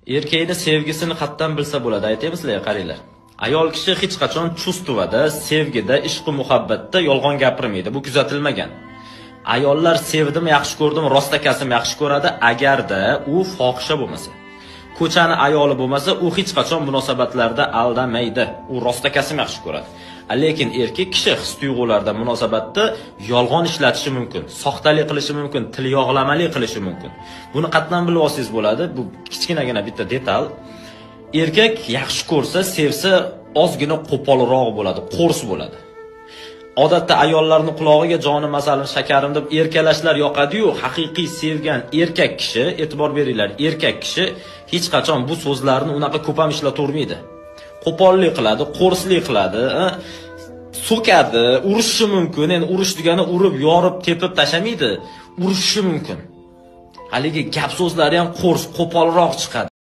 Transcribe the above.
Erkakning sevgisini qatdan bilsa bo'ladi, aytaymi sizlarga, qaranglar. Ayol kishi hech qachon chustvada, sevgida, ishq va muhabbatda yolg'on gapirmaydi. Bu kuzatilmagan. Ayollar sevdim, yaxshi ko'rdim, rostakasim yaxshi ko'radi, agarda u fohisha bo'lmasa. Ko'chani ayoli bo'lmasa, u hech qachon munosabatlarda aldamaydi. U rostakasim yaxshi ko'radi. Lekin erkak kishi his-tuyg'ularda munosabatda yolg'on ishlatishi mumkin, soxtalik qilishi mumkin, tilyog'lamalik qilishi mumkin. Buni qatdan bilib olsangiz bo'ladi. Bu kichkinagina bitta detal. Erkak yaxshi ko'rsa, sevsa, ozgina qo'polroq bo'ladi, qo'rs bo'ladi. Odatda ayollarning qulog'iga joni masalan shakarim deb erkalashlar yoqadi-yu, haqiqiy sevgan erkak kishi, e'tibor beringlar, erkak kishi hech qachon bu so'zlarni unaqa ko'p ham ishlatavermaydi. Qo'pollik qiladi, qo'rslik qiladi, so'kadi, urishishi mumkin. Endi urish degani urib, yorib, tepib tashamaydi, urishishi mumkin. Haligi gap so'zlari ham qo'rs, qo'polroq chiqadi.